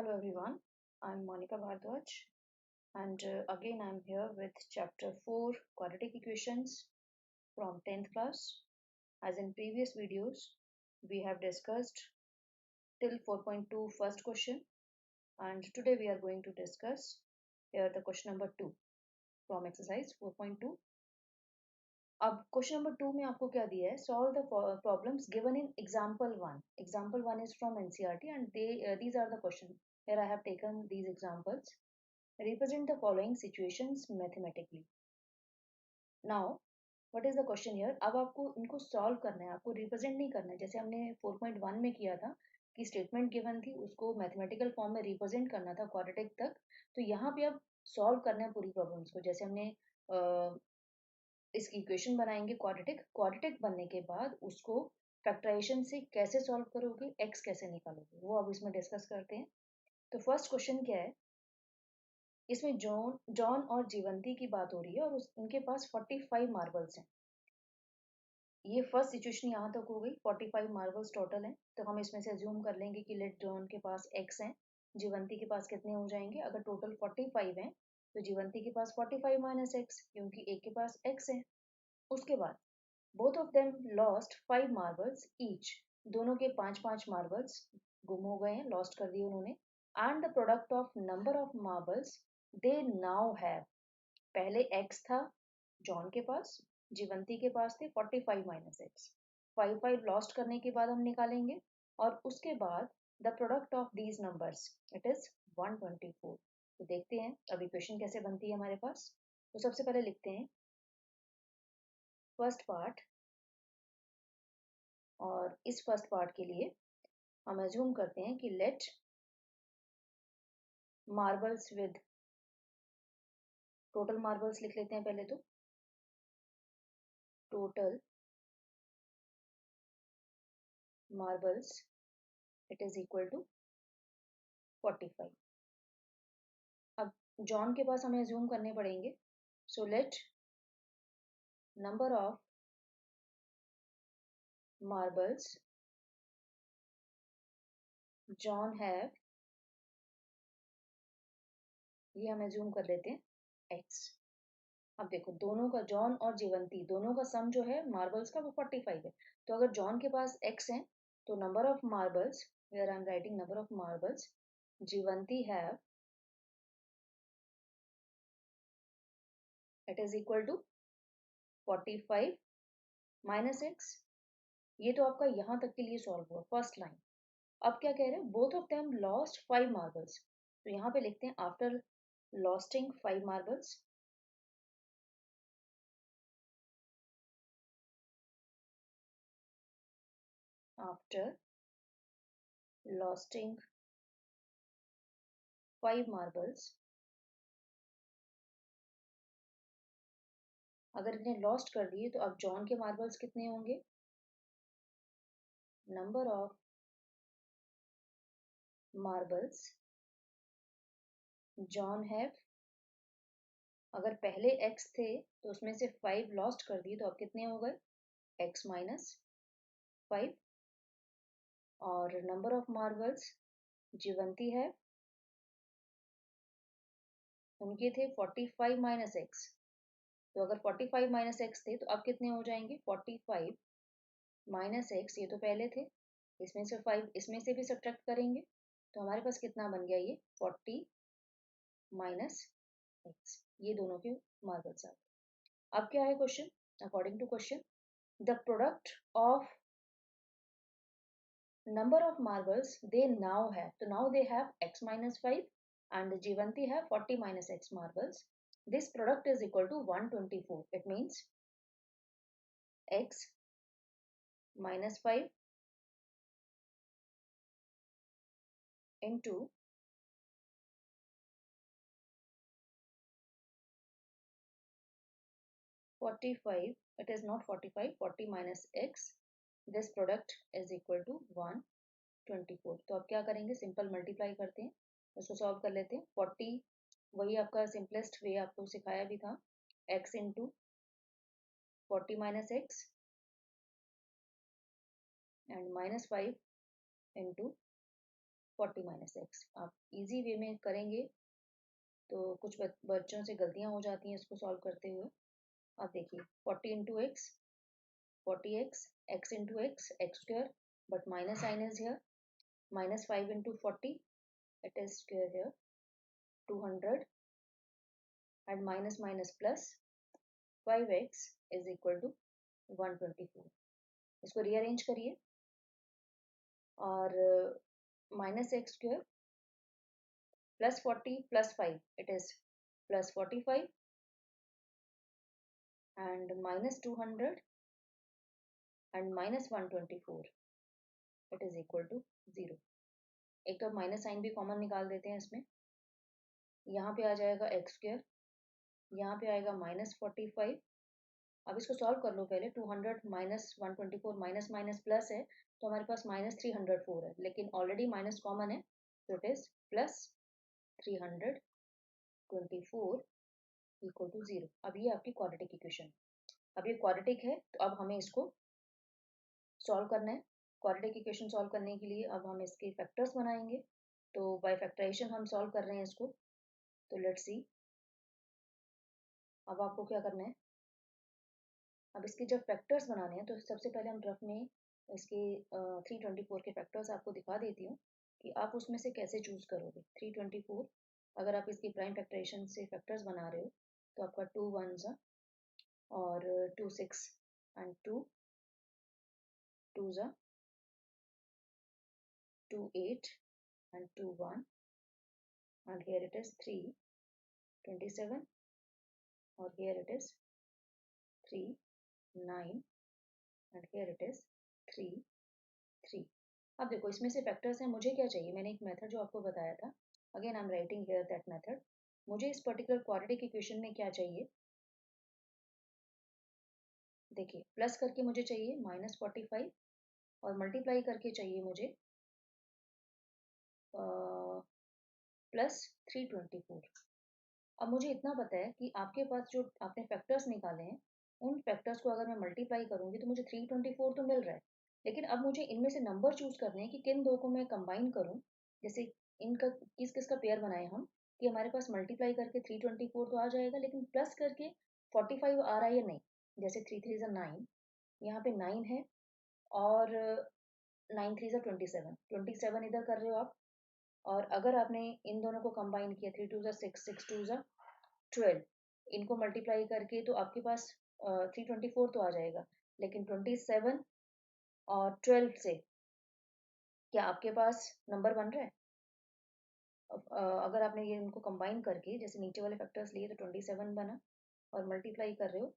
Hello everyone, I'm Monica Bhardwaj and again I'm here with chapter 4 quadratic equations from 10th class. As in previous videos, we have discussed till 4.2 first question and today we are going to discuss here the question number 2 from exercise 4.2. अब question number 2 में आपको क्या दिया है? Solve the problems given in example 1. Example 1 is from NCERT and these are the question. Here I have taken these examples. Represent the following situations mathematically. Now, what is the question here? अब आपको इनको solve करना है, आपको represent नहीं करना है जैसे हमने 4.1 में किया था कि स्टेटमेंट गिवन थी उसको मैथमेटिकल फॉर्म में रिप्रेजेंट करना था क्वाड्रेटिक तक. तो यहाँ पे अब सॉल्व करना है पूरी प्रॉब्लम्स को. जैसे हमने इसकी इक्वेशन बनाएंगे क्वाड्रेटिक. क्वाड्रेटिक बनने के बाद उसको फैक्टराइजेशन से कैसे सॉल्व करोगे, एक्स कैसे निकालोगे, वो अब इसमें डिस्कस करते हैं. तो फर्स्ट क्वेश्चन क्या है? इसमें जॉन और जीवंती की बात हो रही है और उनके पास 45 मार्बल्स हैं. ये फर्स्ट सिचुएशन यहाँ तक हो गई. 45 मार्बल्स टोटल हैं. तो हम इसमें से अज्यूम कर लेंगे कि लेट जॉन के पास एक्स हैं, जीवंती के पास कितने हो जाएंगे. अगर टोटल 45 हैं तो जीवंती के पास 45 माइनस एक्स, क्योंकि एक के पास एक्स है. उसके बाद both of them lost 5 marbles each. दोनों के 5-5 मार्बल्स गुम हो गए हैं, लॉस्ट कर दिए उन्होंने. And the product of number of marbles they now have. पहले एक्स था जॉन के पास, जीवंती के पास थे 45 माइनस एक्स. 5 लॉस्ट करने के बाद हम निकालेंगे और उसके बाद the product of these numbers it is 124. तो देखते हैं अब इक्वेशन कैसे बनती है हमारे पास. तो सबसे पहले लिखते हैं फर्स्ट पार्ट. और इस फर्स्ट पार्ट के लिए हम अज्यूम करते हैं कि let marbles with total marbles लिख लेते हैं पहले. तो total marbles it is equal to 45. अब जॉन के पास हमें अज्यूम करने पड़ेंगे. So let number of marbles John have, ये हम अज्यूम कर लेते हैं एक्स. अब देखो दोनों का, जॉन और जीवंती दोनों का सम जो है मार्बल्स का वो 45 है. तो अगर जॉन के पास एक्स है तो number of marbles, where I am writing number of marbles Jeevanti have it is equal to 45 minus x. ये तो आपका यहाँ तक के लिए सॉल्व हुआ फर्स्ट लाइन. अब क्या कह रहे हैं? Both of them lost 5 marbles. तो यहाँ पे लिखते हैं आफ्टर लॉस्टिंग 5 मार्बल्स, आफ्टर लॉस्टिंग 5 मार्बल्स. अगर इन्हें लॉस्ट कर दिए तो अब जॉन के मार्बल्स कितने होंगे? Number of marbles John have. अगर पहले एक्स थे तो उसमें से 5 लॉस्ट कर दिए तो अब कितने हो गए? X minus 5. और नंबर ऑफ मार्बल्स जीवंती है, उनके थे 45 माइनस एक्स. तो अगर 45 माइनस एक्स थे तो अब कितने हो जाएंगे? 45 माइनस एक्स, ये तो पहले थे, इसमें से 5 इसमें से भी सब्ट्रैक्ट करेंगे तो हमारे पास कितना बन गया? ये 40 माइनस एक्स. ये दोनों के मार्बल्स आ गए. अब क्या है question? According to question the product of number of marbles they now have. So now they have x minus 5 and Jivanti have 40 minus x marbles. This product is equal to 124. It means x minus 5 into 45. It is not 45, 40 minus x. This product is equal to 124. तो अब क्या करेंगे? Simple multiply करते हैं, उसको solve कर लेते हैं. 40 वही आपका सिंपलेस्ट वे आपको सिखाया भी था, x into 40 minus x and minus 5 into 40 minus x. आप इजी वे में करेंगे तो कुछ बच्चों से गलतियां हो जाती हैं इसको सॉल्व करते हुए। अब देखिए 40 into x 40x, x into x square, but minus sign is here. Minus 5 into 40, it is square here. 200 and minus minus plus 5x is equal to 124. इसको रीअरेंज करिए और minus x square plus 40 plus 5, it is plus 45 and minus 200 and minus 124, it is equal to 0. एक तो minus sign भी common निकाल देते हैं इसमें। यहाँ पे आ जाएगा एक्स स्क्वायर, यहाँ पे आएगा माइनस 45। अब इसको सॉल्व कर लो पहले। 200 माइनस 124 माइनस माइनस प्लस है तो हमारे पास माइनस 304 है, लेकिन ऑलरेडी माइनस कॉमन है तो it is plus 324 equal to 0। अब ये आपकी क्वाड्रेटिक इक्वेशन। अब ये क्वाड्रेटिक है तो अब हमें इसको सॉल्व करना है। क्वाड्रेटिक इक्वेशन सॉल्व करने के लिए अब हम इसके फैक्टर्स बनाएंगे। तो बाय फैक्टराइजेशन हम सॉल्व कर रहे हैं इसको। तो लेट्स सी। अब आपको क्या करना है, अब इसके जब फैक्टर्स बनाने हैं तो सबसे पहले हम रफ में इसके 324 के फैक्टर्स आपको दिखा देती हूँ कि आप उसमें से कैसे चूज करोगे। 324 अगर आप इसकी प्राइम फैक्टराइजेशन से फैक्टर्स बना रहे हो तो आपका 2 1s और 2 6 and 2 2s 2 8 and 2 1 and here it is 3 27 और here it is 3 9 and here it is 3 3। अब देखो इसमें से फैक्टर्स हैं, मुझे क्या चाहिए, मैंने एक मेथड जो आपको बताया था, again I am writing here that method. मुझे इस पर्टिकुलर क्वाड्रेटिक इक्वेशन में क्या चाहिए, देखिए प्लस करके मुझे चाहिए माइनस 45 और मल्टीप्लाई करके चाहिए मुझे प्लस 324। अब मुझे इतना पता है कि आपके पास जो आपने फैक्टर्स निकाले हैं उन फैक्टर्स को अगर मैं मल्टीप्लाई करूंगी तो मुझे 324 तो मिल रहा है, लेकिन अब मुझे इनमें से नंबर चूज करने हैं कि किन दो को मैं कंबाइन करूं। जैसे इनका किस किस का पेयर बनाए हम कि हमारे पास मल्टीप्लाई करके 324 तो आ जाएगा, लेकिन प्लस करके 45 आ रहा है या नहीं। जैसे 3 3 9, यहाँ पे 9 है और 9 3 27 27 इधर कर रहे हो आप। और अगर आपने इन दोनों को कंबाइन किया 3 2 6 6 2 12, इनको मल्टीप्लाई करके तो आपके पास 324 तो आ जाएगा, लेकिन 27 और 12 से क्या आपके पास नंबर बन रहा है। अगर आपने ये इनको कंबाइन करके जैसे नीचे वाले फैक्टर्स लिए तो 27 बना और मल्टीप्लाई कर रहे हो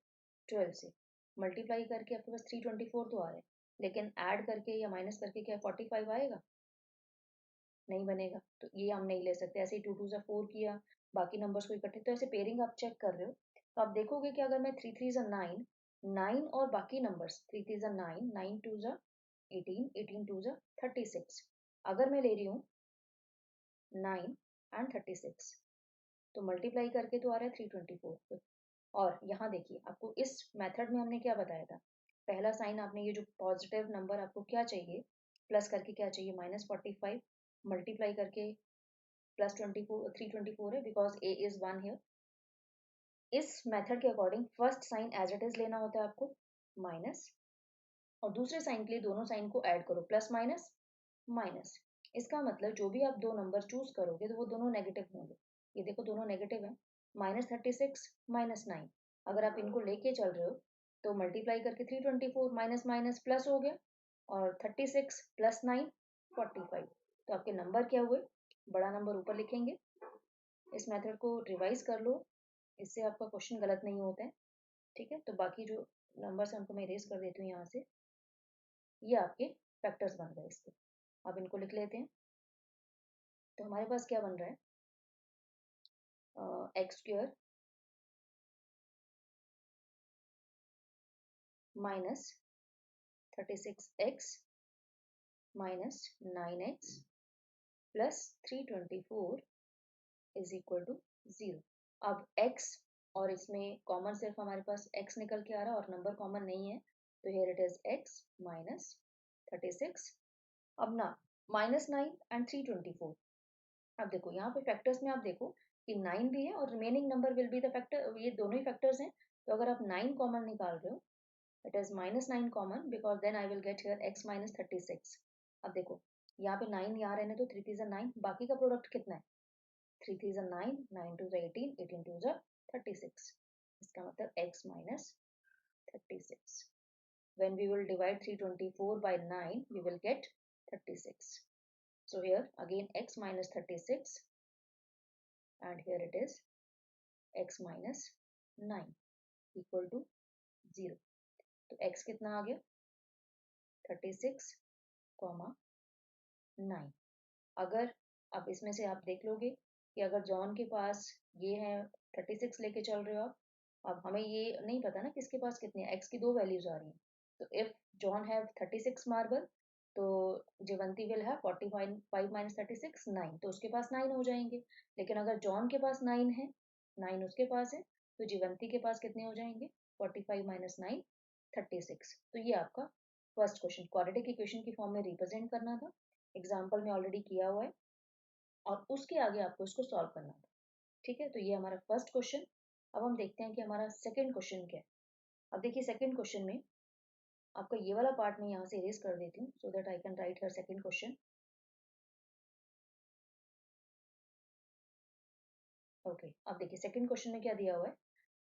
12 से, मल्टीप्लाई करके आपके पास 324 तो आ रहा है, लेकिन ऐड करके या माइनस करके क्या 45 आएगा, नहीं बनेगा। तो ये हम नहीं ले सकते। ऐसे ही 2 2 4 किया, बाकी नंबर्स को इकट्ठे, तो ऐसे पेयरिंग आप चेक कर रहे हो तो आप देखोगे कि अगर मैं 3 3 9 9 और बाकी नंबर्स 3 3 9 9 2 18 18 2 36, अगर मैं ले रही हूँ 9 एंड 36 तो मल्टीप्लाई करके तो आ रहा है 324। और यहाँ देखिए आपको इस मेथड में हमने क्या बताया था, पहला साइन आपने ये जो पॉजिटिव नंबर आपको क्या चाहिए, प्लस करके क्या चाहिए माइनस 45, मल्टीप्लाई करके प्लस 24 324 है बिकॉज ए इज 1 हियर। इस मेथड के according first sign as it is लेना होता है आपको माइनस, और दूसरे साइन के लिए दोनों साइन को ऐड करो प्लस माइनस माइनस। इसका मतलब जो भी आप दो नंबर चूज करोगे तो वो दोनों नेगेटिव होंगे। ये देखो दोनों नेगेटिव है, माइनस 36 माइनस 9। अगर आप इनको लेके चल रहे हो तो मल्टीप्लाई करके 324 माइनस माइनस प्लस हो गया और 36 प्लस 9 45। तो आपके नंबर क्या हुए, बड़ा नंबर ऊपर लिखेंगे। इस मेथड को रिवाइज कर लो, इससे आपका क्वेश्चन गलत नहीं होता है। ठीक है, तो बाकी जो नंबर्स हैं उनको मैं इरेज कर देती हूँ यहाँ से। ये आपके फैक्टर्स बन गए इसके। अब इनको लिख लेते हैं। तो हमारे पास क्या बन रहा है, x square minus 36x minus 9x plus 324 is equal to 0। अब x और इसमें कॉमन सिर्फ हमारे पास x निकल के आ रहा है और नंबर कॉमन नहीं है, तो here it is x minus 36। अब ना -9 एंड 324। अब देखो यहाँ पे फैक्टर्स में आप देखो कि 9 भी है और remaining number will be the factor, ये दोनों ही फैक्टर्स हैं। तो अगर आप 9 कॉमन निकाल रहे हो, it is -9 common, because then I will get here x minus 36। अब देखो यहाँ पे 9 यहाँ रहने तो 3 3 9, बाकी का प्रोडक्ट कितना है? 3 3 9, 9 2 18, 18 2 36। इसका मतलब x minus 36। When we will divide 324 by 9, we will get 36. So here again x minus 36, and here it is x minus 9 equal to 0. तो x कितना आ गया? 36, 9। अगर अब इसमें से आप देख लोगे कि अगर जॉन के पास ये है 36 लेके चल रहे हो आप, अब हमें ये नहीं पता ना किसके पास कितनी है, x की दो वैल्यूज आ रही हैं। तो इफ जॉन हैव 36 मार्बल, तो जीवंती विल है 45 माइनस 36 9, तो उसके पास 9 हो जाएंगे। लेकिन अगर जॉन के पास 9 है, 9 उसके पास है, तो जीवंती के पास कितने हो जाएंगे? 45 माइनस 9 36। तो ये आपका फर्स्ट क्वेश्चन क्वाड्रेटिक इक्वेशन की फॉर्म में रिप्रेजेंट करना था। एग्जाम्पल में ऑलरेडी किया हुआ है और उसके आगे आपको इसको सॉल्व करना था। ठीक है, तो ये हमारा फर्स्ट क्वेश्चन। अब हम देखते हैं कि हमारा सेकंड क्वेश्चन क्या है। अब देखिए सेकंड क्वेश्चन में आपका ये वाला पार्ट मैं यहाँ से इरेज कर देती हूँ so that I can write her second question. Okay, अब देखिए सेकंड क्वेश्चन में क्या दिया हुआ है।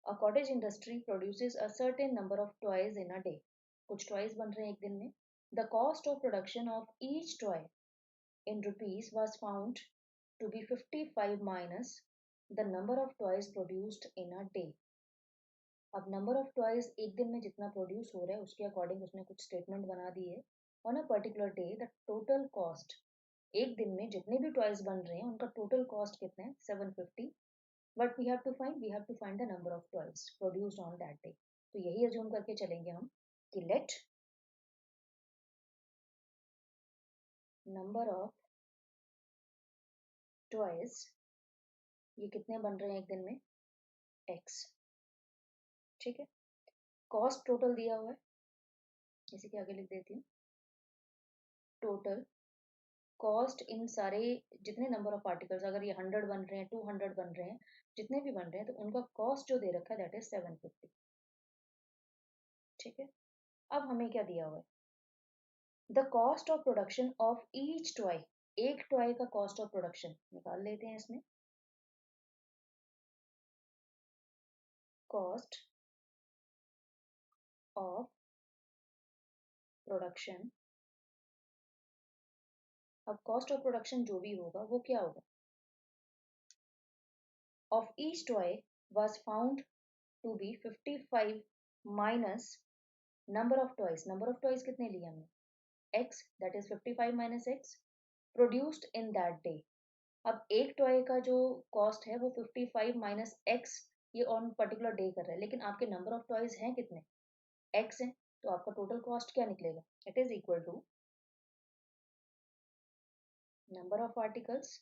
A cottage industry produces a certain number of toys in a day. कुछ टॉयज बन रहे हैं एक दिन में। The cost of production of each toy in rupees was found to be 55 minus the number of toys produced in a day. अब number of toys एक दिन में जितना प्रोड्यूस हो रहा है उसके अकॉर्डिंग उसने कुछ स्टेटमेंट बना दी है। On a particular day the total cost, एक दिन में जितने भी टॉयज बन रहे हैं उनका टोटल कॉस्ट कितना है? 750। But we have to find the number of toys produced on that day. तो यही अज्यूम करके चलेंगे हम कि लेट नंबर ऑफ टॉयज, ये कितने बन रहे हैं एक दिन में? x। ठीक है, कॉस्ट टोटल दिया हुआ है, इसी के आगे लिख देती हूँ। टोटल कॉस्ट इन सारे जितने नंबर ऑफ आर्टिकल्स, अगर ये 100 बन रहे हैं, 200 बन रहे हैं, जितने भी बन रहे हैं, तो उनका कॉस्ट जो दे रखा है दैट इज 750। ठीक है, अब हमें क्या दिया हुआ है? The cost of production of each toy, एक टॉय का कॉस्ट ऑफ प्रोडक्शन निकाल लेते हैं इसमें। कॉस्ट ऑफ प्रोडक्शन, अब कॉस्ट ऑफ प्रोडक्शन जो भी होगा वो क्या होगा? Of each toy was found to be 55 minus number of toys. Number of toys कितने लिए हमने? x, that is 55 minus x produced in that day. अब एक टॉय का जो कॉस्ट है वो 55 माइनस x ये ऑन पर्टिकुलर डे कर रहा है, लेकिन आपके नंबर ऑफ टॉयज हैं कितने? x है, तो आपका टोटल कॉस्ट क्या निकलेगा? It is equal to number of articles,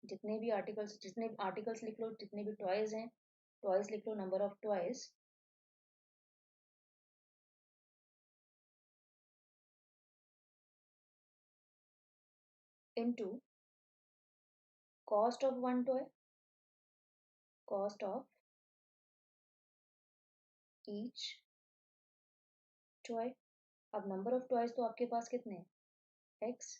जितने आर्टिकल्स लिख लो, जितने भी टॉयज हैं, टॉयज लिख लो, number of toys into cost of one toy, cost of each toy. अब नंबर ऑफ टॉयज तो आपके पास कितने हैं? x,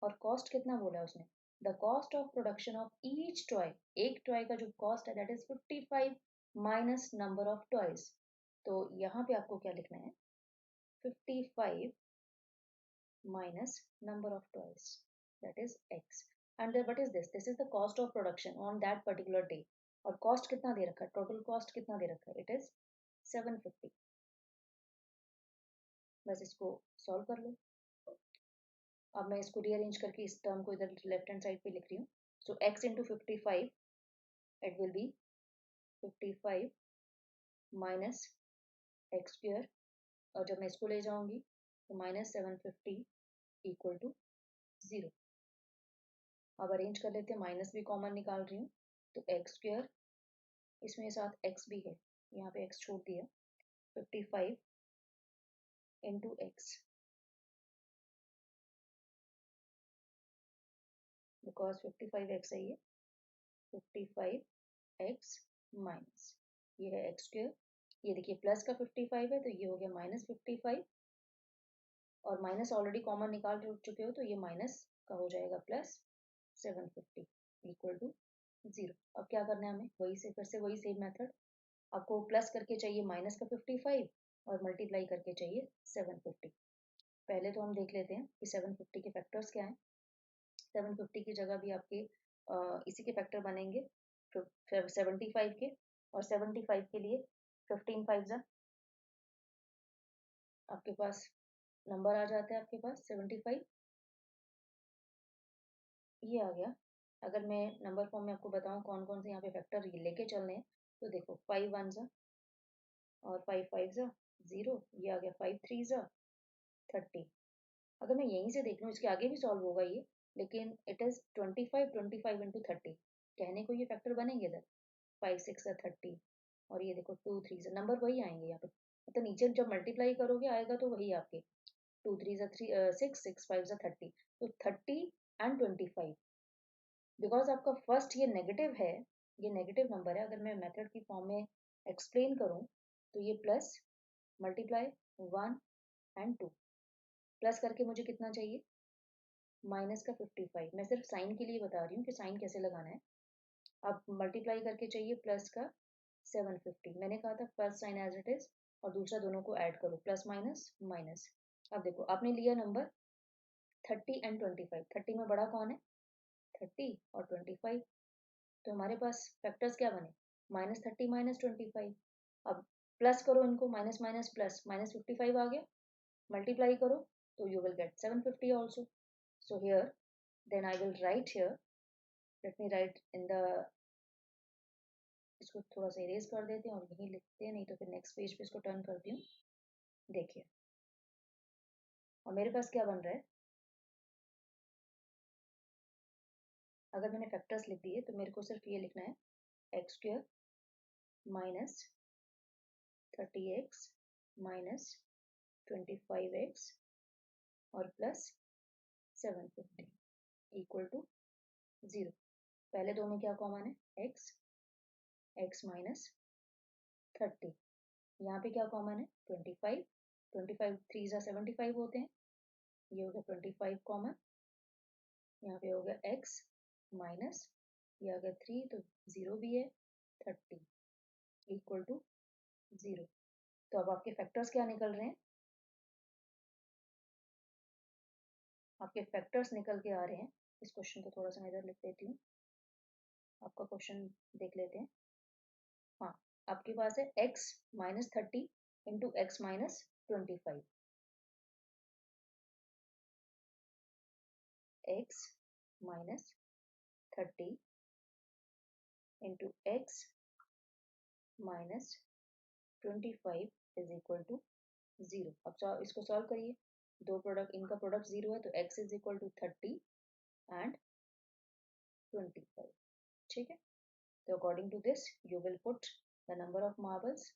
और कॉस्ट कितना बोला उसने? The cost of production of each toy, एक टॉय का जो कॉस्ट है that is 55 minus number of toys. तो यहाँ पे आपको क्या लिखना है? 55 minus number of toys, that is x. And what is this? This is the cost of production on that particular day. और कॉस्ट कितना दे रखा है? टोटल कॉस्ट कितना दे रखा है? It is 750। बस इसको सॉल्व कर लो। अब मैं इसको रीअरेंज करके इस टर्म को इधर लेफ्ट हैंड साइड पे लिख रही हूँ। सो x into 55 it will be 55 minus x square, और जब मैं इसको ले जाऊंगी तो माइनस 750 इक्वल टू 0। अब अरेंज कर लेते हैं, माइनस भी कॉमन निकाल रही हूँ, तो एक्स स्क्वायर, इसमें साथ एक्स भी है, यहाँ पे एक्स छोड़ दिया, 55 इंटू एक्स बिकॉज 55x है, ये 55x माइनस ये है एक्स स्क्वायर। ये देखिए प्लस का 55 है तो ये हो गया -55, और माइनस ऑलरेडी कॉमन निकाल चुके हो तो ये माइनस का हो जाएगा प्लस 750 इक्वल टू 0। अब क्या करना है हमें, वही से फिर से वही सेम मेथड। आपको प्लस करके चाहिए माइनस का 55 और मल्टीप्लाई करके चाहिए 750। पहले तो हम देख लेते हैं कि 750 के फैक्टर्स क्या हैं। 750 की जगह भी आपके इसी के फैक्टर बनेंगे 75 के, और 75 के लिए 15 5 आपके पास नंबर आ जाता है, आपके पास 75 ये आ गया। अगर मैं नंबर फॉर्म में आपको बताऊं कौन कौन से यहाँ पे फैक्टर लेके चलने हैं, तो देखो 5 1 और 5 5 0, ये आ गया 5 3 30। अगर मैं यहीं से देख लूँ, इसके आगे भी सॉल्व होगा ये, लेकिन इट इज 25 इंटू 30, कहने को ये फैक्टर बनेंगे इधर 5 6 30, और ये देखो 2 3 नंबर वही आएंगे यहाँ पे। तो नीचे जब मल्टीप्लाई करोगे आएगा तो वही आपके 2 3 6 6 5 30, तो 30 एंड 25। बिकॉज आपका फर्स्ट ये नेगेटिव है, ये नेगेटिव नंबर है, अगर मैं मेथड की फॉर्म में एक्सप्लेन करूँ तो ये प्लस मल्टीप्लाई 1 एंड 2, प्लस करके मुझे कितना चाहिए माइनस का 55। मैं सिर्फ साइन के लिए बता रही हूँ कि साइन कैसे लगाना है। अब मल्टीप्लाई करके चाहिए प्लस का 750। मैंने कहा था first sign as it is और दूसरा दोनों को ऐड करो, प्लस माइनस माइनस। अब देखो आपने लिया नंबर 30 एंड 25, 30 में बड़ा कौन है 30 और 25, तो हमारे पास फैक्टर्स क्या बने -30 -25। अब प्लस करो इनको, माइनस माइनस प्लस -55 आ गया, मल्टीप्लाई करो तो you will get 750 also. So here then I will write here, let me write in the, इसको थोड़ा सा इरेज कर देते हैं और यहीं लिखते हैं, नहीं तो फिर नेक्स्ट पेज पे इसको टर्न करती हूँ। देखिए और मेरे पास क्या बन रहा है, अगर मैंने फैक्टर्स लिख दिए तो मेरे को सिर्फ ये लिखना है x square minus 30x minus 25x और प्लस 750 इक्वल टू 0। पहले दो में क्या कॉमन है x, x माइनस 30, यहाँ पे क्या कॉमन है 25, 25 3 75 होते हैं, ये हो गया 25 कॉमन, यहाँ पे हो गया x माइनस ये आ गया 3 तो 0 भी है 30 इक्वल टू 0। तो अब आपके फैक्टर्स क्या निकल रहे हैं, आपके फैक्टर्स निकल के आ रहे हैं। इस क्वेश्चन को थोड़ा सा मैं इधर लिख देती हूँ, आपका क्वेश्चन देख लेते हैं। हाँ आपके पास है x minus 30 into x minus 25, x minus 30 into x minus 25 is equal to 0। अब इसको सॉल्व करिए, दो प्रोडक्ट, इनका प्रोडक्ट 0 है तो x is equal to 30 and 25, ठीक है। तो according to this you will put the number of marbles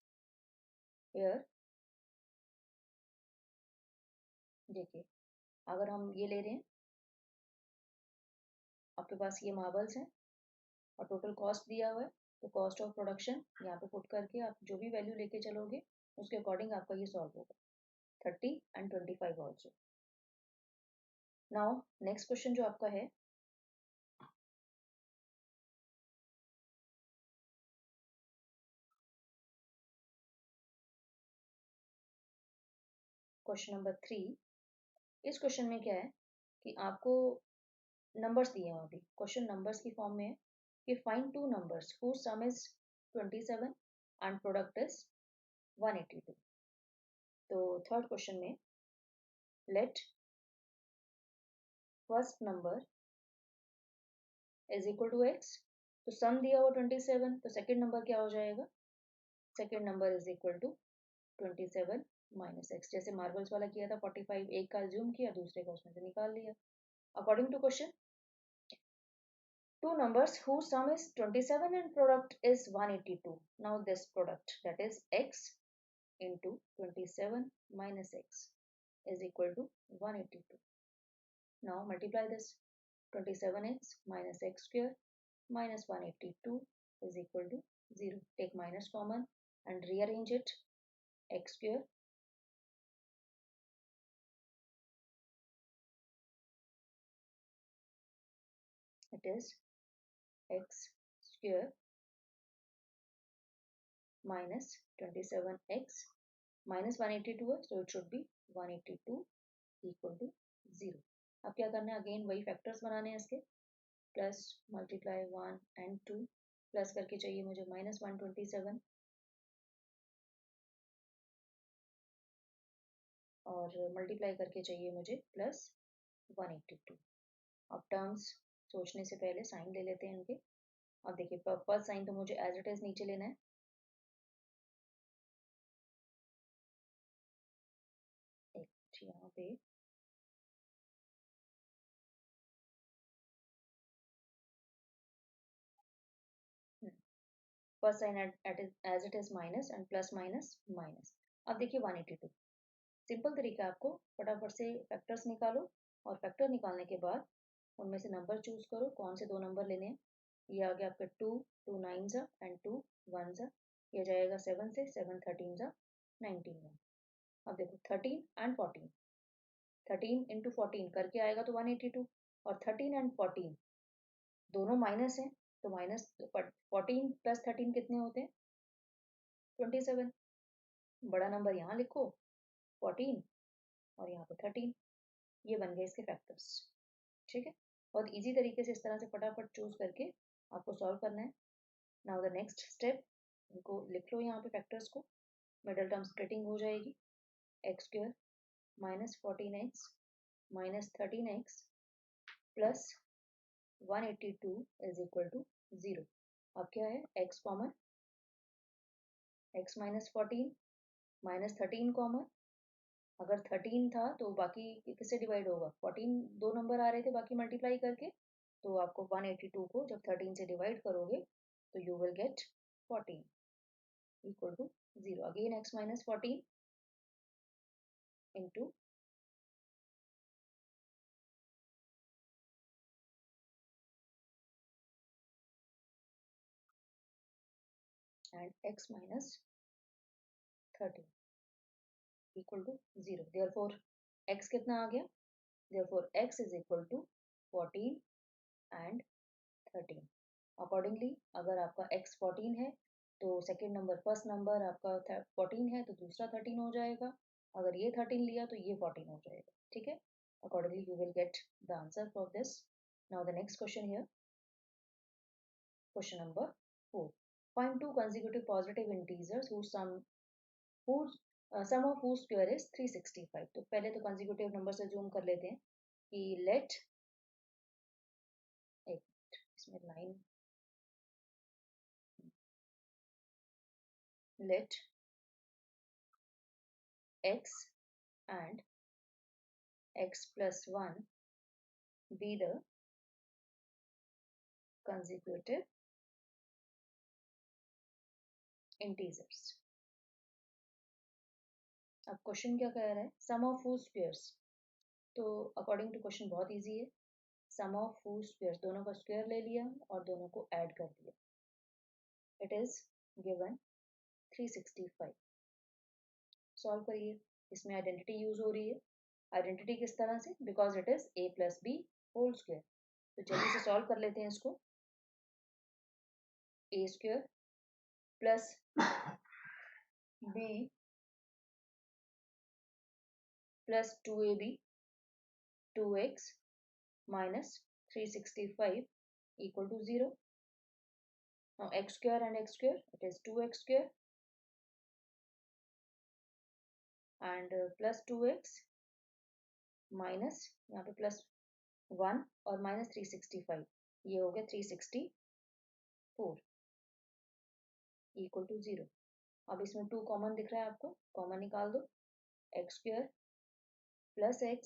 here. देखिए अगर हम ये ले रहे हैं, आपके पास ये मार्बल्स हैं और टोटल कॉस्ट दिया हुआ है, तो कॉस्ट ऑफ प्रोडक्शन यहाँ पे पुट करके आप जो भी वैल्यू लेके चलोगे उसके अकॉर्डिंग आपका ये सॉल्व होगा 30 and 25 also. Now next question जो आपका है, क्वेश्चन नंबर 3। इस क्वेश्चन में क्या है कि आपको नंबर्स दिए हैं, अभी क्वेश्चन नंबर्स की फॉर्म में है कि find two numbers whose sum is 27 and product is 182। तो थर्ड क्वेश्चन में let first number is equal to x, तो सम दिया हुआ 27, तो सेकेंड नंबर क्या हो जाएगा, second number is equal to 27 minus x. जैसे मार्बल्स वाला किया था 45, एक का ज्यूम किया दूसरे का उसमें से निकाल लिया। According to question two numbers whose sum is 27 and product is 182. Now this product, that is x into 27 minus x, is equal to 182. Now multiply this. 27x minus x square minus 182 is equal to 0. Take minus common and rearrange it. X square it is x square minus 27x minus 182 है, so it should be 182 equal to 0. अब क्या करना है, again वही factors बनाने हैं इसके, plus multiply 1 and 2 plus करके चाहिए मुझे माइनस 127 और मल्टीप्लाई करके चाहिए मुझे प्लस 182. अब टर्म्स सोचने से पहले साइन ले लेते हैं इनके. अब देखिए फर्स्ट साइन तो मुझे एज इट इज नीचे लेना है. यहाँ पे first sign as it is minus and plus minus minus. अब देखिए 182. सिंपल तरीका है, आपको फटाफट से फैक्टर्स निकालो और फैक्टर निकालने के बाद उनमें से नंबर चूज करो कौन से दो नंबर लेने हैं. ये आ गया आपका 2 9 जा एंड 2 1 जा. ये जाएगा 7 से 7 13 जा 19 जा. अब देखो 13 एंड 14, 13 इंटू 14 करके आएगा तो 182 और 13 एंड 14 दोनों माइनस है तो माइनस 14 प्लस 13 कितने होते हैं 27. बड़ा नंबर यहाँ लिखो 14 और यहाँ पे 13. ये बन गए इसके फैक्टर्स. ठीक है, बहुत इजी तरीके से इस तरह से फटाफट चूज करके आपको सॉल्व करना है. नाउ द नेक्स्ट स्टेप, इनको लिख लो यहाँ पे फैक्टर्स को. मिडल टर्म स्प्लिटिंग हो जाएगी. X square minus 14x minus 13x plus 182 is equal to 0. अब क्या है, x common, x minus 14 minus 13 common. अगर 13 था तो बाकी किससे डिवाइड होगा, 14 दो नंबर आ रहे थे बाकी मल्टीप्लाई करके, तो आपको 182 को जब 13 से डिवाइड करोगे तो you will get 14 equal to 0. Again x minus 14 into and x minus 13 equal to 0. Therefore x कितना आ गया, therefore x is equal to 14 and 13. Accordingly अगर आपका x 14 है तो सेकेंड नंबर फर्स्ट नंबर आपका 14 है तो दूसरा 13 हो जाएगा. अगर ये 13 लिया तो ये 14 हो जाएगा. ठीक है, accordingly you will get the answer for this. Now the next question here, question number 4. Find two consecutive positive integers whose sum of whose square is 365. तो पहले तो consecutive number से जूम कर लेते हैं कि let, एक इसमें line, let x and x plus 1 be the consecutive integers. अब क्वेश्चन क्या कह रहा है, सम ऑफ whose squares. तो अकॉर्डिंग टू क्वेश्चन बहुत इजी है. सम ऑफ whose squares, दोनों का स्क्वायर ले लिया और दोनों को ऐड कर दिया. It is given 365. सॉल्व करिए. इसमें आइडेंटिटी यूज हो रही है. आइडेंटिटी किस तरह से, because it is a plus b whole square. तो जल्दी से सॉल्व कर लेते हैं इसको. a square plus b plus 2ab 2x minus 365 equal to 0. Now x square and x square, it is 2x square and plus 2x minus यहाँ पे plus 1 और minus 365, ये हो गया 364 equal to 0. अब इसमें 2 कॉमन दिख रहा है आपको, कॉमन निकाल दो. x square plus x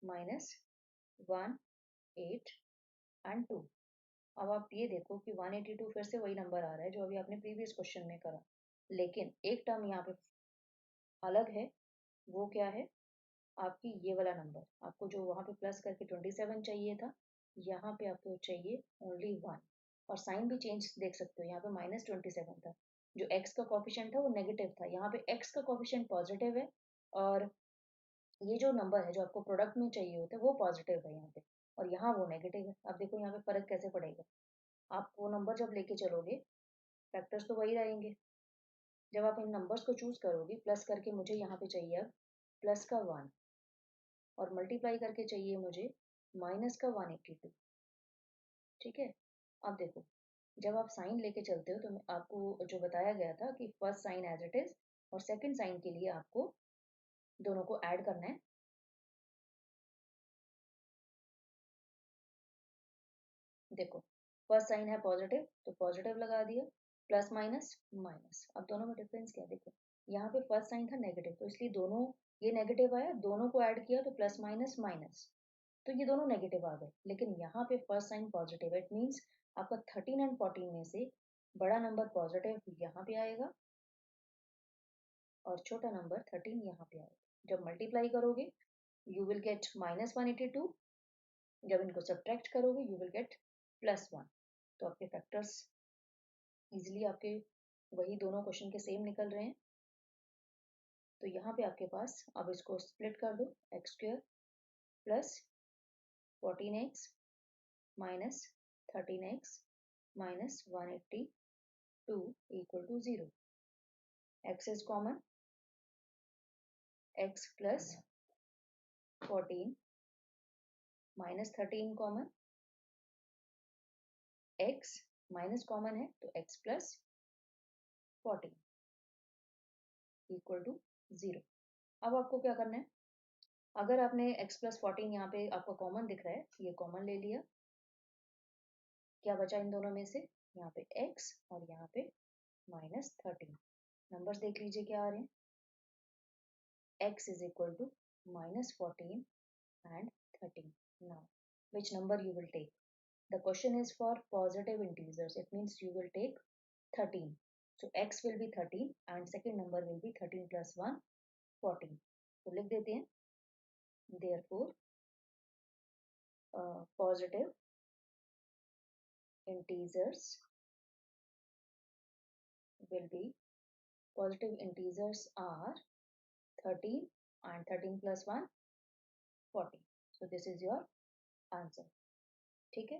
minus 1 8 and 2. अब आप ये देखो कि 182 फिर से वही नंबर आ रहा है जो अभी आपने प्रीवियस क्वेश्चन में करा, लेकिन एक टर्म यहाँ पे अलग है. वो क्या है, आपकी ये वाला नंबर, आपको जो वहाँ पे प्लस करके 27 चाहिए था, यहाँ पे आपको चाहिए ओनली 1। और साइन भी चेंज देख सकते हो, यहाँ पे -27 था, जो x का कॉफिशेंट था वो नेगेटिव था, यहाँ पे x का कॉफिशेंट पॉजिटिव है, और ये जो नंबर है जो आपको प्रोडक्ट में चाहिए होता है वो पॉजिटिव है यहाँ पे, और यहाँ वो नेगेटिव है। अब देखो यहाँ पे फर्क कैसे पड़ेगा, आप वो नंबर जब लेके चलोगे फैक्टर्स तो वही रहेंगे। जब आप इन नंबर्स को चूज करोगे, प्लस करके मुझे यहाँ पे चाहिए अब प्लस का 1, और मल्टीप्लाई करके चाहिए मुझे माइनस का 182। ठीक है। अब देखो, जब आप साइन लेके चलते हो तो आपको जो बताया गया था कि first sign as it is, और सेकंड साइन के लिए आपको दोनों को ऐड करना है। देखो, फर्स्ट साइन है पॉजिटिव तो पॉजिटिव लगा दिया, प्लस माइनस माइनस। अब दोनों में डिफरेंस क्या है, देखो यहाँ पे फर्स्ट साइन था नेगेटिव, तो इसलिए दोनों, ये नेगेटिव आया, दोनों को ऐड किया तो प्लस माइनस माइनस, तो ये दोनों नेगेटिव आ गए। लेकिन यहाँ पे फर्स्ट साइन पॉजिटिव है, इट मीन्स आपका 13 एंड 14 में से बड़ा नंबर पॉजिटिव यहाँ पे आएगा, और छोटा नंबर 13 यहाँ पे आएगा। जब मल्टीप्लाई करोगे यू विल गेट -182, जब इनको सब्ट्रैक्ट करोगे यू विल गेट +1। तो आपके फैक्टर्स इजीली आपके वही दोनों क्वेश्चन के सेम निकल रहे हैं। तो यहाँ पे आपके पास, अब इसको स्प्लिट कर दो, x² plus 14x minus 13x minus 182 equal to 0। x is common, x plus 14 minus 13 common, x minus common है तो x प्लस 14 इक्वल टू 0। अब आपको क्या करना है, अगर आपने x प्लस 14 यहाँ पे आपको कॉमन दिख रहा है, ये कॉमन ले लिया, क्या बचा इन दोनों में से, यहाँ पे x और यहाँ पे -13। नंबर्स देख लीजिए क्या आ रहे हैं, x is equal to -14 and 13. Now, which number you will take? The question is for positive integers. It means you will take 13. So x will be 13 and second number will be 13 plus 1, 14. तो लिख देते हैं, therefore positive integers will be, positive integers are 13 and 13 plus 1, 14. So this is your answer. ठीक है।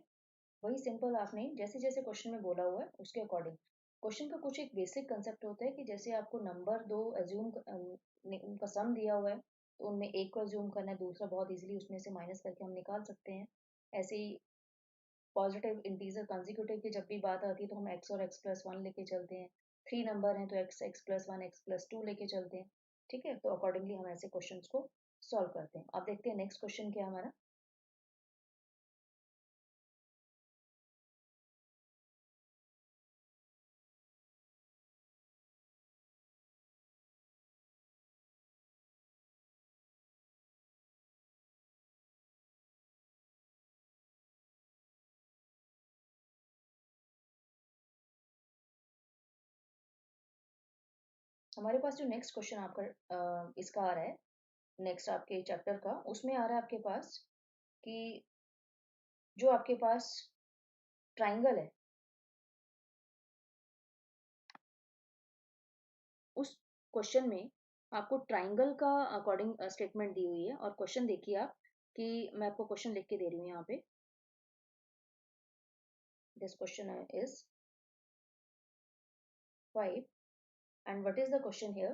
वही simple आपने जैसे जैसे क्वेश्चन में बोला हुआ है उसके अकॉर्डिंग, क्वेश्चन का कुछ एक बेसिक कंसेप्ट होता है कि जैसे आपको नंबर दो एज्यूम, उनका सम दिया हुआ है तो उनमें एक को एज्यूम करना है, दूसरा बहुत इजीली उसमें से माइनस करके हम निकाल सकते हैं। ऐसे ही पॉजिटिव इंटीजर कंसेक्यूटिव की जब भी बात आती है तो हम x और x प्लस 1 लेके चलते हैं, 3 नंबर हैं तो x प्लस 1 x प्लस 2 लेके चलते हैं। ठीक है, तो अकॉर्डिंगली हम ऐसे क्वेश्चन को सॉल्व करते हैं। अब देखते हैं नेक्स्ट क्वेश्चन क्या हमारा। हमारे पास जो नेक्स्ट क्वेश्चन आपका इसका आ रहा है, नेक्स्ट आपके चैप्टर का, उसमें आ रहा है आपके पास कि जो आपके पास ट्राइंगल है, उस क्वेश्चन में आपको ट्राइंगल का अकॉर्डिंग स्टेटमेंट दी हुई है। और क्वेश्चन देखिए आप, कि मैं आपको क्वेश्चन लिख के दे रही हूँ यहाँ पे। This question is 5 and what is the question here,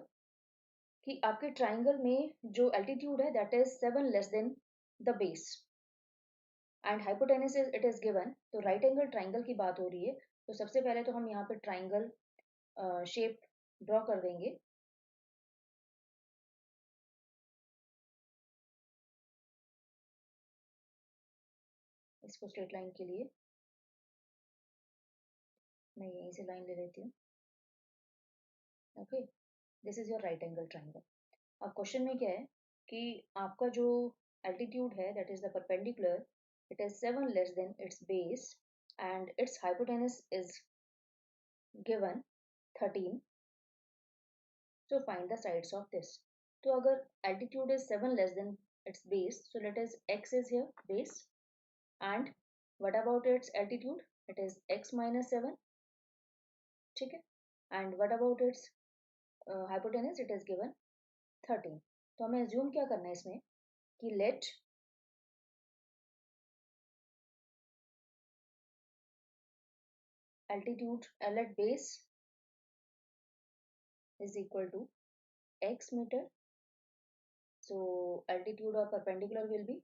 कि आपके ट्राइंगल में जो एल्टीट्यूड है that is 7 less than the base and hypotenuse is it is given. तो राइट एंगल ट्राइंगल की बात हो रही है, तो सबसे पहले तो हम यहाँ पे ट्राइंगल शेप ड्रॉ कर देंगे। इसको स्ट्रेट लाइन के लिए मैं यहीं से लाइन ले लेती हूँ। Okay, this is your right angle triangle. अब क्वेश्चन में क्या है कि आपका जो एल्टीट्यूड है that is the perpendicular, it is 7 less than it's base and it's hypotenuse is given 13। So find the sides of this. तो अगर altitude is 7 less than its base, so let us x is here base, and what about its altitude? It is x minus 7. ठीक है, and what about its hypotenuse? It is given 13. तो हमें assume क्या करना है इसमें कि let altitude let base is equal to x meter. So altitude or perpendicular will be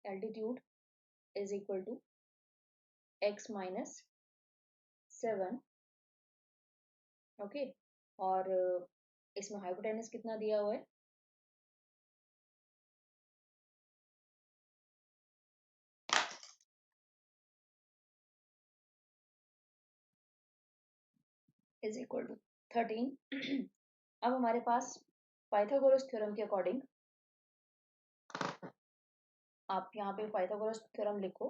altitude is equal to x minus 7. Okay, और इसमें hypotenuse कितना दिया हुआ है? Is equal to 13. अब हमारे पास पाइथागोरस थ्योरम के अकॉर्डिंग, आप यहाँ पे पाइथागोरस थ्योरम लिखो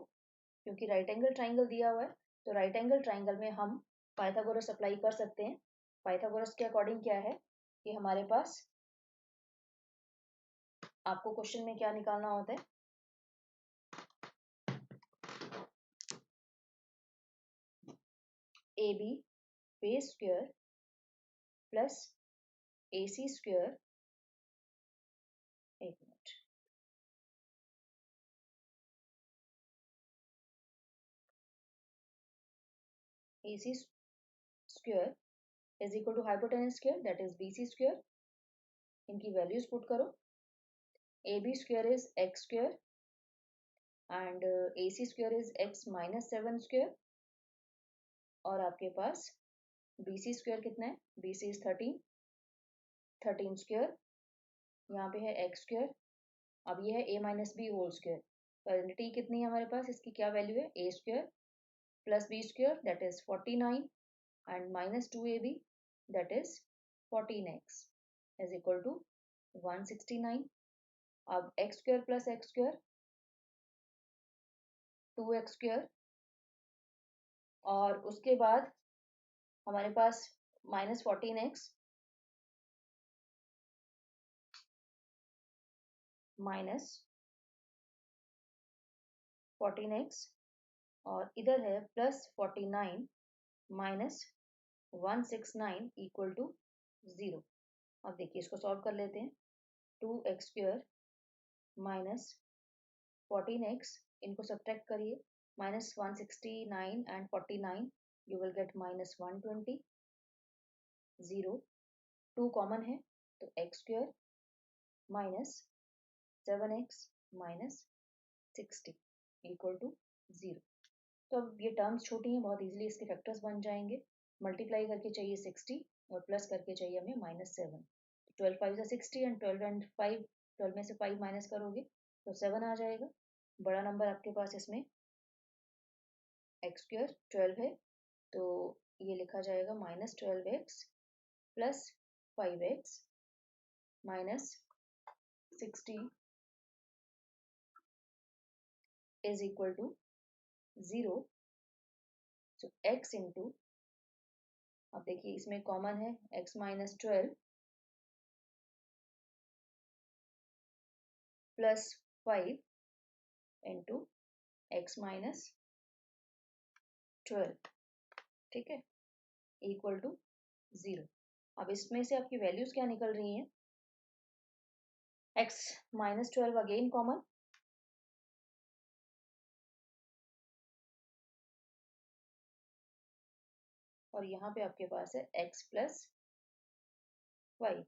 क्योंकि राइट एंगल ट्राइंगल दिया हुआ है, तो राइट एंगल ट्राइंगल में हम पाइथागोरस अप्लाई कर सकते हैं। पाइथागोरस के अकॉर्डिंग क्या है कि हमारे पास, आपको क्वेश्चन में क्या निकालना होता है, A B base square plus A C square, एक minute, A C square is equal to hypotenuse square that is B C square. इनकी वैल्यूज पुट करो, A B square is x square and A C square is x minus 7 square, और आपके पास B C square कितना है, B C is 13 square, यहाँ पे है x square, अब ये है a minus b whole square. Quantity कितनी है हमारे पास, इसकी क्या वैल्यू है, a square plus b square that is 49 and minus 2ab that is 14x is equal to 169. अब x square plus x square 2x square, और उसके बाद हमारे पास माइनस 14x माइनस 14x, और इधर है प्लस 49 माइनस 169 इक्वल टू 0. अब देखिए इसको सॉल्व कर लेते हैं, 2x स्क्वायर माइनस 14x, इनको सब्ट्रैक्ट करिए, minus 169 and 49 you will get minus 120, 0, 2 common है तो x square minus 7x minus 60 equal to 0. तो अब ये टर्म्स छोटी हैं, बहुत इजीली इसके फैक्टर्स बन जाएंगे। मल्टीप्लाई करके चाहिए 60 और प्लस करके चाहिए हमें माइनस 7, 12 5 जा 60 एंड 12 एंड 5, 12 में से 5 माइनस करोगे तो 7 आ जाएगा। बड़ा नंबर आपके पास इसमें एक्स स्क्वायर 12 है, तो ये लिखा जाएगा minus 12x plus 5x minus 60 is equal to 0. So x into, अब देखिए इसमें कॉमन है x minus 12 plus 5 into x minus 12, ठीक है, इक्वल टू 0. अब इसमें से आपकी वैल्यूज क्या निकल रही हैं, x माइनस 12 अगेन कॉमन, और यहाँ पे आपके पास है x प्लस 5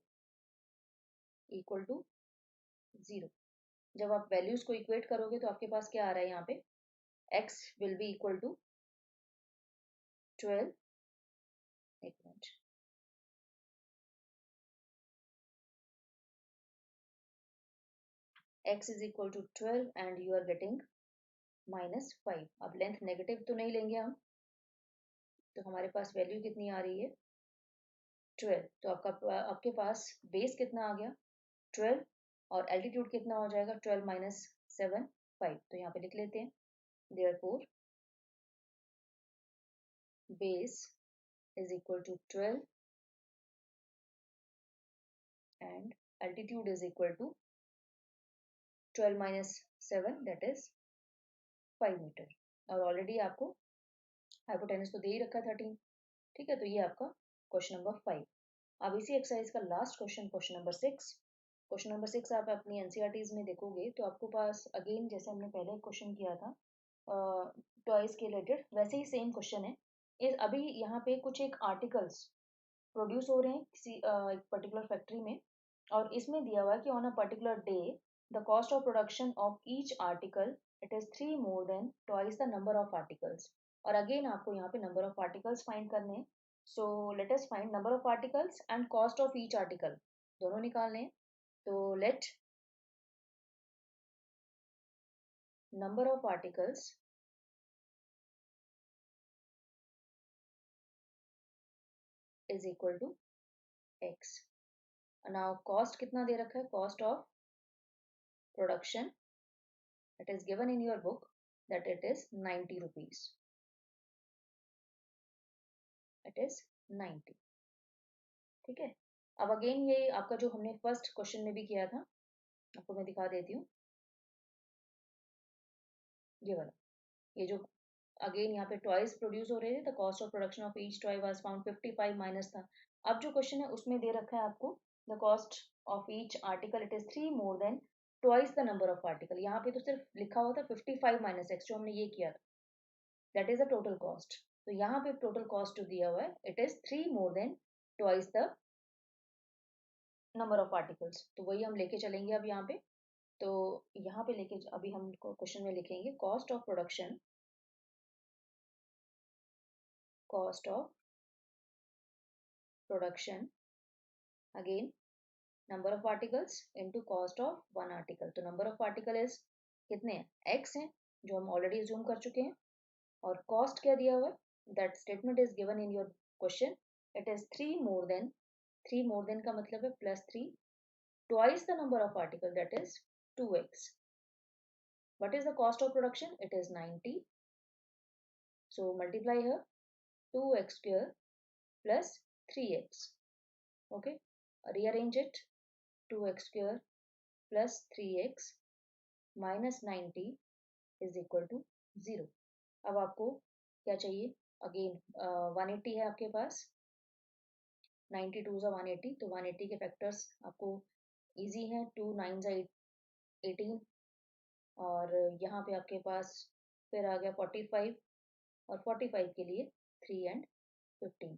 इक्वल टू 0. जब आप वैल्यूज को इक्वेट करोगे तो आपके पास क्या आ रहा है, यहाँ पे x will be equal to 12, एक minute, x is equal to 12 and you are getting minus 5. अब लेंथ नेगेटिव तो नहीं लेंगे हम, तो हमारे पास वैल्यू कितनी आ रही है 12. तो आपके पास बेस कितना आ गया 12, और एल्टीट्यूड कितना हो जाएगा 12 माइनस 7 5. तो यहाँ पे लिख लेते हैं, therefore base is equal to 12 and altitude is equal to 12 minus 7 that is 5 metre. और ऑलरेडी आपको हाइपोटेनस तो दे ही रखा है 13। ठीक है, तो ये आपका क्वेश्चन नंबर 5। अब इसी एक्सरसाइज का last question, question number 6। Question number 6 आप अपनी एनसीईआरटीज में देखोगे तो आपके पास अगेन जैसे हमने पहले क्वेश्चन किया था टॉयज के रिलेटेड, वैसे ही सेम क्वेश्चन है। अभी यहाँ पे कुछ एक आर्टिकल्स प्रोड्यूस हो रहे हैं किसी एक पर्टिकुलर फैक्ट्री में, और इसमें दिया हुआ है कि on a particular day the cost of production of each article it is 3 more than twice the number of articles. और अगेन आपको यहाँ पे नंबर ऑफ आर्टिकल्स फाइंड करने हैं। So let us find number of articles and cost of each article, दोनों निकालने हैं। तो let number of articles is equal to x. Now cost कितना दे रखा है, cost of production it is given in your book that it is 90 rupees. It is 90। ठीक है, अब अगेन ये आपका जो हमने फर्स्ट क्वेश्चन में भी किया था, आपको मैं दिखा देती हूँ ये वाला। ये जो अगेन यहाँ पे टॉयज प्रोड्यूस हो रहे थे, the cost of production of each toy was found 55 minus था। अब जो क्वेश्चन है उसमें दे रखा है आपको the cost of each article it is 3 more than twice the number of article. यहाँ पे तो सिर्फ लिखा हुआ था 55 माइनस एक्स, जो हमने ये किया था, that is the total cost. तो यहाँ पे टोटल कॉस्ट जो दिया हुआ है it is 3 more than twice the number of articles. तो वही हम लेके चलेंगे अब यहाँ पे। तो यहाँ पे लेके अभी हम क्वेश्चन में लिखेंगे cost of production, cost of production again number of articles into cost of one article. तो नंबर ऑफ आर्टिकल इज कितने हैं, एक्स हैं, जो हम ऑलरेडी अज्यूम कर चुके हैं। और कॉस्ट क्या दिया हुआ है, that statement is given in your question, it is 3 more then, 3 more then का मतलब है +3 twice the number of article that is 2x. What is the cost of production? It is 90. So multiply here 2x square plus 3x. Okay, rearrange it, 2x square plus 3x minus 90 is equal to 0। अब आपको क्या चाहिए, again 180 है आपके पास, 90 to ज़ा 180, तो 180 के factors आपको इजी हैं, 2 9 ज़ा 18, और यहाँ पे आपके पास फिर आ गया 45, और 45 के लिए 3 एंड 15।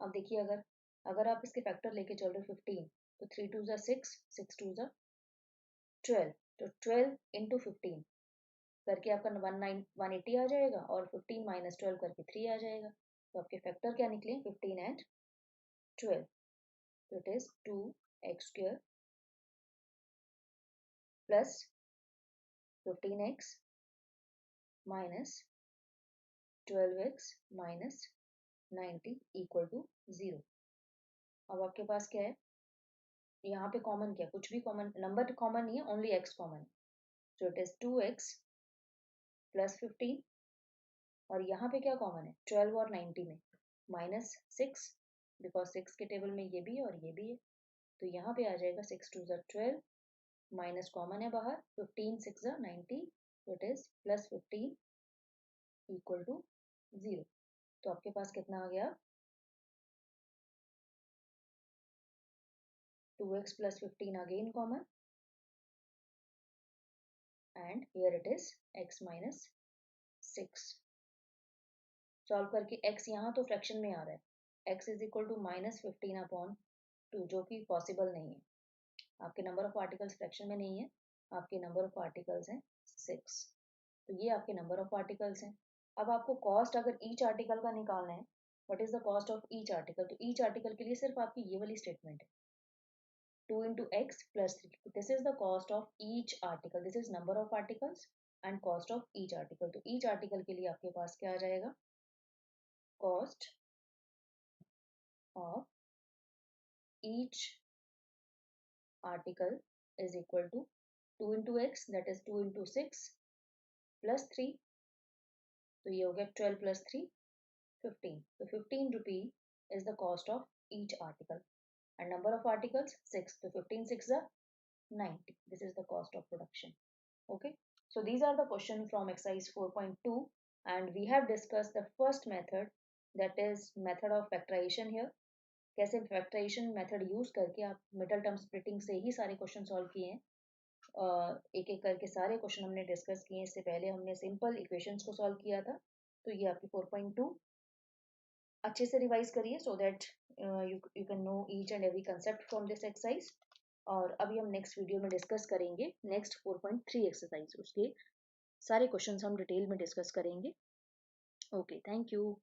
अब देखिए अगर आप इसके फैक्टर लेके चल रहे हो 15, तो 3 टू ज़ा 6, 6 टू ज़ा 12, तो 12 इंटू 15 करके आपका 180 आ जाएगा, और 15 माइनस 12 करके 3 आ जाएगा। तो आपके फैक्टर क्या निकले, 15 एंड 12। तो it is 2x square plus 15x minus 12x minus 90 equal to 0। अब आपके पास क्या है, यहाँ पे कॉमन क्या, कुछ भी कॉमन, नंबर कॉमन नहीं है, ओनली x कॉमन है। So it is 2x plus 15, और यहाँ पे क्या कॉमन है, 12 और 90 में माइनस 6, बिकॉज 6 के टेबल में ये भी है और ये भी है। तो यहाँ पे आ जाएगा 6 टू ज़ा 12, माइनस कॉमन है बाहर, 15 6 ज़ा 90, तो it is plus 15 equal to 0। तो आपके पास कितना आ गया, 2x plus 15 again common, and here it is x minus 6। Solve करके x यहाँ तो फ्रैक्शन में आ रहा है, x इज इक्वल टू -15/2, जो कि पॉसिबल नहीं है। आपके नंबर ऑफ आर्टिकल्स फ्रैक्शन में नहीं है, आपके नंबर ऑफ आर्टिकल्स हैं 6। तो ये आपके नंबर ऑफ आर्टिकल्स हैं। अब आपको कॉस्ट अगर ईच आर्टिकल का निकालना है, what is the cost of each article, तो ईच आर्टिकल के लिए सिर्फ आपकी ये वाली स्टेटमेंट है, 2 into x plus 3. This is the cost of each article. This is number of articles and cost of each article. तो each article के लिए आपके पास क्या आ जाएगा, cost of each article is equal to 2 into x, that is 2 into 6 plus 3, तो ये हो गया 12 plus 3 15। तो 15 rupee is the cost of each article, and number of articles 6. So 15 6 are 90. This is the cost of production. Okay, so these are the questions from exercise 4.2, and we have discussed the first method, that is method of factorization here. कैसे factorisation method use करके आप middle term splitting से ही सारे question solve किए हैं। एक एक करके सारे क्वेश्चन हमने डिस्कस किए। इससे पहले हमने सिंपल इक्वेशंस को सॉल्व किया था। तो ये आपकी 4.2 अच्छे से रिवाइज करिए so that you can know each and every concept from this exercise. और अभी हम नेक्स्ट वीडियो में डिस्कस करेंगे नेक्स्ट 4.3 एक्सरसाइज, उसके सारे क्वेश्चंस हम डिटेल में डिस्कस करेंगे। Okay, thank you.